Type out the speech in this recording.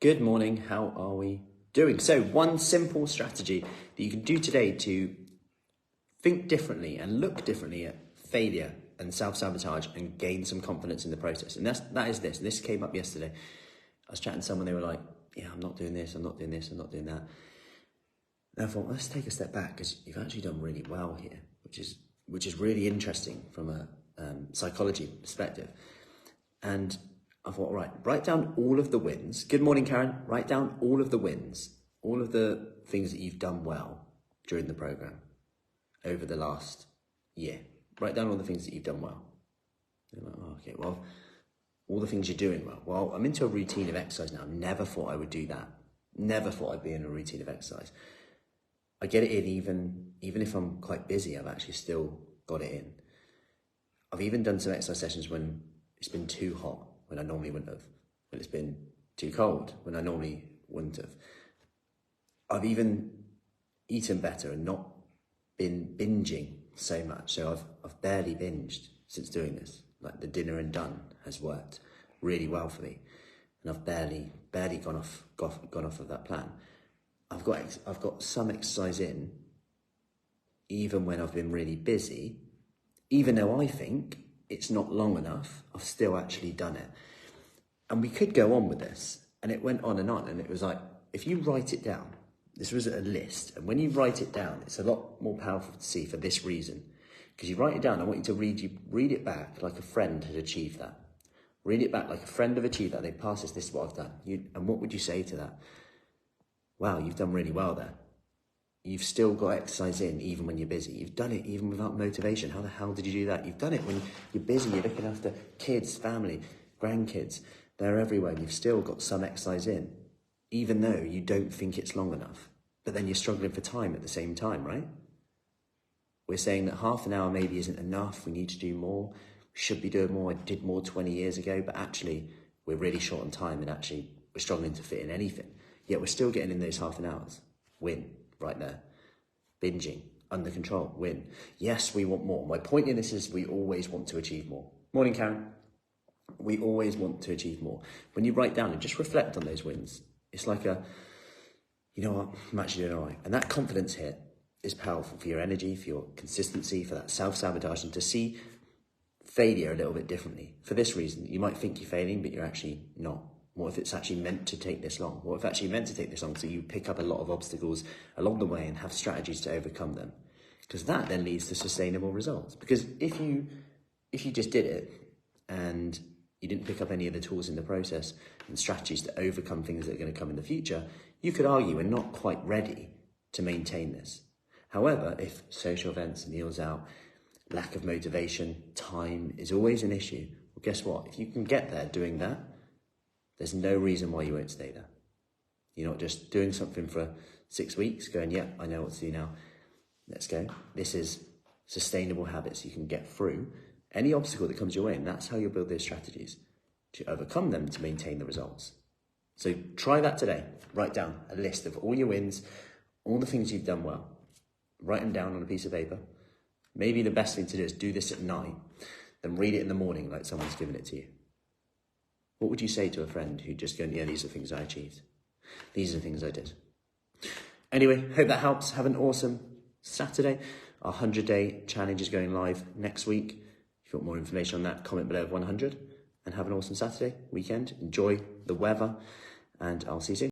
Good morning, how are we doing? So one simple strategy that you can do today to think differently and look differently at failure and self-sabotage and gain some confidence in the process. And that is this. This came up yesterday. I was chatting to someone, they were like, yeah, I'm not doing this, I'm not doing this, I'm not doing that. And I thought, let's take a step back because you've actually done really well here, which is really interesting from a psychology perspective. And I thought, right, write down all of the wins. Good morning, Karen. Write down all of the wins, all of the things that you've done well during the program over the last year. Write down all the things that you've done well. You're like, oh, okay, well, all the things you're doing well. Well, I'm into a routine of exercise now. Never thought I would do that. Never thought I'd be in a routine of exercise. I get it in even if I'm quite busy, I've actually still got it in. I've even done some exercise sessions when it's been too hot, when I normally wouldn't have. When it's been too cold, when I normally wouldn't have. I've even eaten better and not been binging so much. So I've barely binged since doing this. Like the dinner and done has worked really well for me. And I've barely gone off of that plan. I've got some exercise in, even when I've been really busy, even though I think it's not long enough, I've still actually done it. And we could go on with this, and it went on, and it was like, if you write it down, this was a list, and when you write it down, it's a lot more powerful to see for this reason. Because you write it down, I want you to read it back like a friend had achieved that. Read it back like a friend have achieved that. They passed this is what I've done. And what would you say to that? Wow, you've done really well there. You've still got exercise in even when you're busy. You've done it even without motivation. How the hell did you do that? You've done it when you're busy, you're looking after kids, family, grandkids. They're everywhere and you've still got some exercise in, even though you don't think it's long enough. But then you're struggling for time at the same time, right? We're saying that half an hour maybe isn't enough. We need to do more. We should be doing more. I did more 20 years ago, but actually we're really short on time and actually we're struggling to fit in anything. Yet we're still getting in those half an hours. Win. Right there. Binging, under control, win. Yes, we want more. My point in this is we always want to achieve more. Morning, Karen. We always want to achieve more. When you write down and just reflect on those wins, it's like you know what, I'm actually doing all right. And that confidence here is powerful for your energy, for your consistency, for that self-sabotage, and to see failure a little bit differently. For this reason, you might think you're failing, but you're actually not. What if it's actually meant to take this long? What if actually meant to take this long so you pick up a lot of obstacles along the way and have strategies to overcome them? Because that then leads to sustainable results. Because if you just did it and you didn't pick up any of the tools in the process and strategies to overcome things that are going to come in the future, you could argue we're not quite ready to maintain this. However, if social events, meals out, lack of motivation, time is always an issue, well, guess what? If you can get there doing that, there's no reason why you won't stay there. You're not just doing something for 6 weeks going, yeah, I know what to do now. Let's go. This is sustainable habits you can get through any obstacle that comes your way. And that's how you'll build those strategies to overcome them to maintain the results. So try that today. Write down a list of all your wins, all the things you've done well. Write them down on a piece of paper. Maybe the best thing to do is do this at night, then read it in the morning like someone's given it to you. What would you say to a friend who just goes, yeah, these are things I achieved. These are the things I did. Anyway, hope that helps. Have an awesome Saturday. Our 100-day challenge is going live next week. If you want more information on that, comment below of 100. And have an awesome Saturday, weekend. Enjoy the weather. And I'll see you soon.